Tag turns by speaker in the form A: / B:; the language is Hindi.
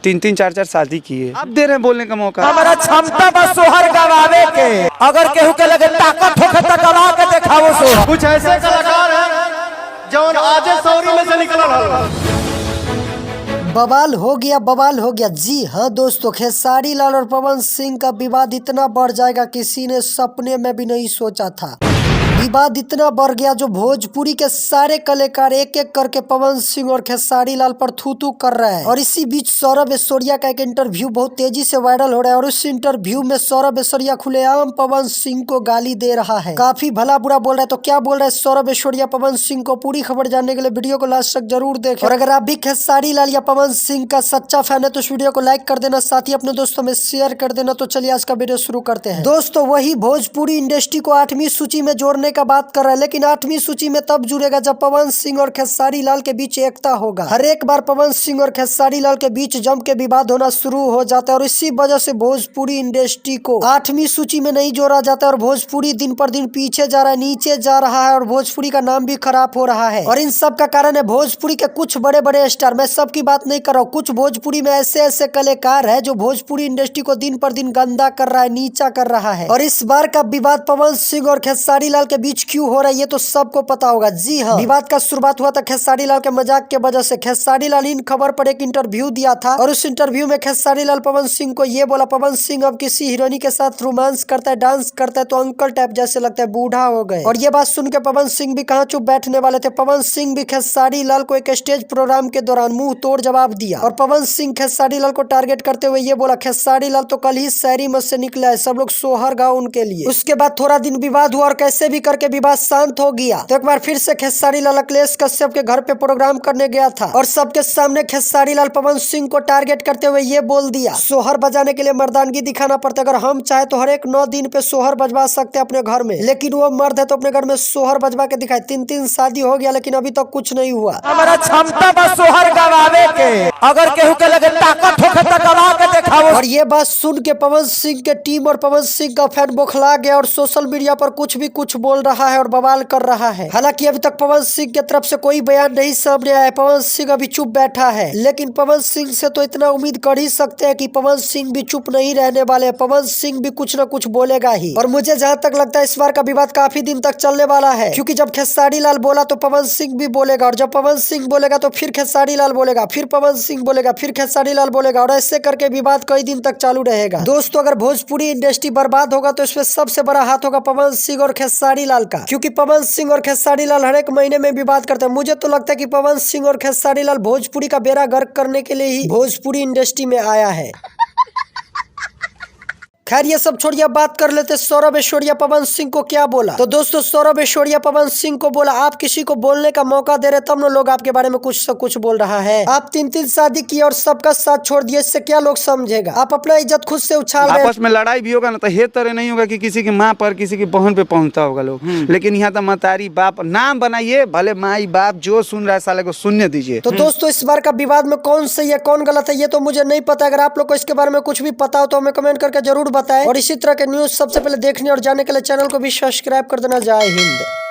A: 3-3 4-4 शादी की है। आप दे रहे हैं बोलने का मौका।
B: हमारा क्षमता बस सोहर गवावे के, अगर केहू के लगे ताकत होखे त गवा के दिखाओ सोहर।
C: कुछ ऐसे कलाकार हैं जो आजे सौरी में से निकल रहा है।
D: बवाल हो गया। जी हाँ दोस्तों, खेसारी लाल और पवन सिंह का विवाद इतना बढ़ जाएगा किसी ने सपने में भी नहीं सोचा था। विवाद इतना बढ़ गया जो भोजपुरी के सारे कलाकार एक एक करके पवन सिंह और खेसारी लाल पर थू थू कर रहे हैं। और इसी बीच सौरभ ऐश्वर्या का एक इंटरव्यू बहुत तेजी से वायरल हो रहा है और उस इंटरव्यू में सौरभ ऐश्वर्या खुलेआम पवन सिंह को गाली दे रहा है, काफी भला बुरा बोल रहा है। तो क्या बोल रहा है सौरभ ऐश्वर्या पवन सिंह को, पूरी खबर जानने के लिए वीडियो को लास्ट तक जरूर देखें। और अगर आप भी खेसारी लाल या पवन सिंह का सच्चा फैन है तो इस वीडियो को लाइक कर देना, साथ ही अपने दोस्तों में शेयर कर देना। तो चलिए आज का वीडियो शुरू करते हैं। दोस्तों वही भोजपुरी इंडस्ट्री को 8वीं सूची में जोड़ने का बात कर रहा है, लेकिन 8वीं सूची में तब जुड़ेगा जब पवन सिंह और खेसारी लाल के बीच एकता होगा। हर एक बार पवन सिंह और खेसारी लाल के बीच जम के विवाद होना शुरू हो जाता है और इसी वजह से भोजपुरी इंडस्ट्री को 8वीं सूची में नहीं जोड़ा जाता और भोजपुरी दिन पर दिन पीछे जा रहा है, नीचे जा रहा है और भोजपुरी का नाम भी खराब हो रहा है। और इन सब का कारण है भोजपुरी के कुछ बड़े बड़े स्टार। मैं सबकी बात नहीं कर रहा हूँ, कुछ भोजपुरी में ऐसे ऐसे कलाकार है जो भोजपुरी इंडस्ट्री को दिन पर दिन गंदा कर रहा है, नीचा कर रहा है। और इस बार का विवाद पवन सिंह और खेसारी लाल के बीच क्यों हो रहा है ये तो सबको पता होगा। जी हाँ, विवाद का शुरुआत हुआ था खेसारी लाल के मजाक के वजह से। खेसारी लाल इन खबर पर एक इंटरव्यू दिया था और उस इंटरव्यू में खेसारी लाल पवन सिंह को ये बोला, पवन सिंह अब किसी हीरोइनी के साथ रोमांस करता है, डांस करता है तो अंकल टाइप जैसे लगता है, बूढ़ा हो गए। और ये बात सुन के पवन सिंह भी कहाँ चुप बैठने वाले थे। पवन सिंह भी खेसारी लाल को एक स्टेज प्रोग्राम के दौरान मुंह तोड़ जवाब दिया और पवन सिंह खेसारी लाल को टारगेट करते हुए ये बोला, खेसारी लाल तो कल ही शायरी मत से निकला है, सब लोग सोहर गाओ उनके लिए। उसके बाद थोड़ा दिन विवाद हुआ और कैसे भी करके विवाद शांत हो गया। तो एक बार फिर से खेसारी लाल अखिलेश कश्यप के घर पे प्रोग्राम करने गया था और सबके सामने खेसारी लाल पवन सिंह को टारगेट करते हुए ये बोल दिया, सोहर बजाने के लिए मर्दानगी दिखाना पड़ता है, अगर हम चाहे तो हर एक 9 दिन पे सोहर बजवा सकते हैं अपने घर में, लेकिन वो मर्द है तो अपने घर में सोहर बजवा के दिखाए। 3-3 शादी हो गया लेकिन अभी तक कुछ नहीं हुआ।
B: हमारा क्षमता बस सोहर गवावे के, अगर केहू के लगे ताकत होखे त गवा के दिखाओ।
D: और ये बात सुन के पवन सिंह के टीम और पवन सिंह का फैन बौखला गया और सोशल मीडिया पर कुछ बोल रहा है और बवाल कर रहा है। हालांकि अभी तक पवन सिंह की तरफ से कोई बयान नहीं सामने आया है, पवन सिंह अभी चुप बैठा है। लेकिन पवन सिंह से तो इतना उम्मीद कर ही सकते हैं कि पवन सिंह भी चुप नहीं रहने वाले हैं, पवन सिंह भी कुछ न कुछ बोलेगा ही। और मुझे जहां तक लगता है इस बार का विवाद काफी दिन तक चलने वाला है, क्योंकि जब खेसारी लाल बोला तो पवन सिंह भी बोलेगा और जब पवन सिंह बोलेगा तो फिर खेसारी लाल बोलेगा, फिर पवन सिंह बोलेगा, फिर खेसारी लाल बोलेगा और ऐसे करके विवाद कई दिन तक चालू रहेगा। दोस्तों अगर भोजपुरी इंडस्ट्री बर्बाद होगा तो इसमें सबसे बड़ा हाथ होगा पवन सिंह और खेसारी लाल का, क्योंकि पवन सिंह और खेसारी लाल हर एक महीने में भी बात करते हैं। मुझे तो लगता है कि पवन सिंह और खेसारी लाल भोजपुरी का बेड़ा गर्क करने के लिए ही भोजपुरी इंडस्ट्री में आया है। खैर ये सब छोड़िए, बात कर लेते सौरभ ऐश्वर्या पवन सिंह को क्या बोला। तो दोस्तों सौरभ ऐश्वर्या पवन सिंह को बोला, आप किसी को बोलने का मौका दे रहे तब ना लोग आपके बारे में कुछ से कुछ बोल रहा है। आप 3-3 शादी किए और सबका साथ छोड़ दिए, इससे क्या लोग समझेगा। आप अपना इज्जत खुद से उछाल रहे हैं।
A: आपस में लड़ाई भी होगा ना तो ये तरह नहीं होगा कि किसी की माँ पर किसी की बहन पे पहुंचता होगा लोग, लेकिन यहाँ तो मतारी बाप नाम बनाइए, भले माई बाप जो सुन रहा है साले को सुनने दीजिए।
D: तो दोस्तों इस बार का विवाद में कौन सही है कौन गलत है ये तो मुझे नहीं पता। अगर आप लोग को इसके बारे में कुछ भी पता हो तो हमें कमेंट करके जरूर बताएं और इसी तरह के न्यूज सबसे पहले देखने और जानने के लिए चैनल को भी सब्सक्राइब कर देना। जय हिंद।